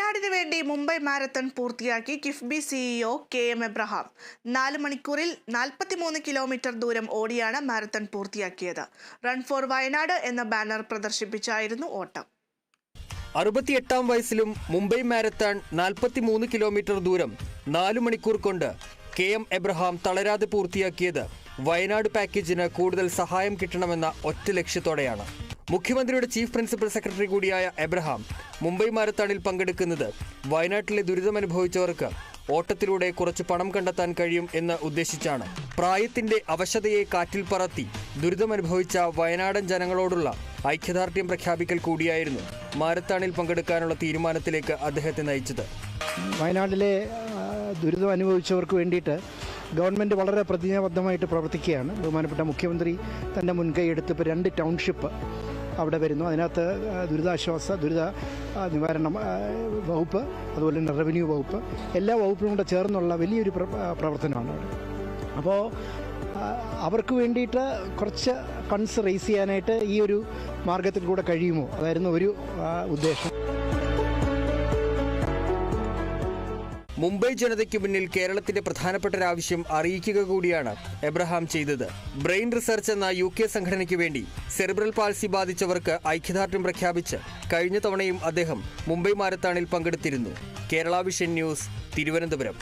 വയനാടിന് വേണ്ടി മുംബൈ മാരത്തൺ പൂർത്തിയാക്കി കിഫ്ബി സിഇഒ കെ.എം. എബ്രഹാം 4 മണിക്കൂറിൽ 43 കിലോമീറ്റർ ദൂരം ഓടിയാണ് മാരത്തൺ പൂർത്തിയാക്കിയത്. റൺ ഫോർ വയനാട് എന്ന ബാനർ പ്രദർശിപ്പിച്ചായിരുന്നു ഓട്ടം. 68-ാം വയസ്സിലും മുംബൈ മാരത്തൺ 43 കിലോമീറ്റർ ദൂരം 4 മണിക്കൂർ കൊണ്ട് കെ.എം. എബ്രഹാം തളരാതെ പൂർത്തിയാക്കിയത് വയനാട് പാക്കേജിന് കൂടുതൽ സഹായം കിട്ടണമെന്ന ഒറ്റ ലക്ഷ്യത്തോടെയാണ്. മുഖ്യമന്ത്രിയുടെ ചീഫ് പ്രിൻസിപ്പൽ സെക്രട്ടറി കൂടിയായ എബ്രഹാം മുംബൈ മാരത്തണിൽ പങ്കെടുക്കുന്നത് വയനാട്ടിലെ ദുരിതമനുഭവിച്ചവർക്ക് ഓട്ടത്തിലൂടെ കുറച്ച് പണം കണ്ടെത്താൻ കഴിയും എന്ന് ഉദ്ദേശിച്ചാണ്. പ്രായത്തിന്റെ അവശതയെ കാറ്റിൽ പറത്തി ദുരിതമനുഭവിച്ച വയനാടൻ ജനങ്ങളോടുള്ള ഐക്യദാർഢ്യം പ്രഖ്യാപിക്കൽ കൂടിയായിരുന്നു മാരത്തണിൽ പങ്കെടുക്കാനുള്ള തീരുമാനത്തിലേക്ക് അദ്ദേഹത്തെ നയിച്ചത്. വയനാട്ടിലെ ദുരിതം അനുഭവിച്ചവർക്ക് വേണ്ടിയിട്ട് ഗവൺമെൻറ് വളരെ പ്രതിജ്ഞാബദ്ധമായിട്ട് പ്രവർത്തിക്കുകയാണ്. ബഹുമാനപ്പെട്ട മുഖ്യമന്ത്രി തൻ്റെ മുൻകൈയെടുത്ത് ഇപ്പോൾ 2 ടൗൺഷിപ്പ് അവിടെ വരുന്നു. അതിനകത്ത് ദുരിത നിവാരണ വകുപ്പ്, അതുപോലെ തന്നെ റവന്യൂ വകുപ്പ്, എല്ലാ വകുപ്പും കൂടെ ചേർന്നുള്ള വലിയൊരു പ്രവർത്തനമാണ് അവിടെ. അപ്പോൾ അവർക്ക് വേണ്ടിയിട്ട് കുറച്ച് ഫണ്ട്സ് റേസ് ചെയ്യാനായിട്ട് ഈ ഒരു മാർഗത്തിൽ കൂടെ കഴിയുമോ, അതായിരുന്നു ഒരു ഉദ്ദേശം. മുംബൈ ജനതയ്ക്ക് മുന്നിൽ കേരളത്തിന്റെ പ്രധാനപ്പെട്ട ഒരു ആവശ്യം അറിയിക്കുക കൂടിയാണ് എബ്രഹാം ചെയ്തത്. ബ്രെയിൻ റിസർച്ച് എന്ന UK സംഘടനയ്ക്ക് വേണ്ടി സെറിബ്രൽ പാൾസി ബാധിച്ചവർക്ക് ഐക്യദാർഢ്യം പ്രഖ്യാപിച്ച് കഴിഞ്ഞ തവണയും അദ്ദേഹം മുംബൈ മാരത്തണിൽ പങ്കെടുത്തിരുന്നു. Kerala vision news, Thiruvananthapuram.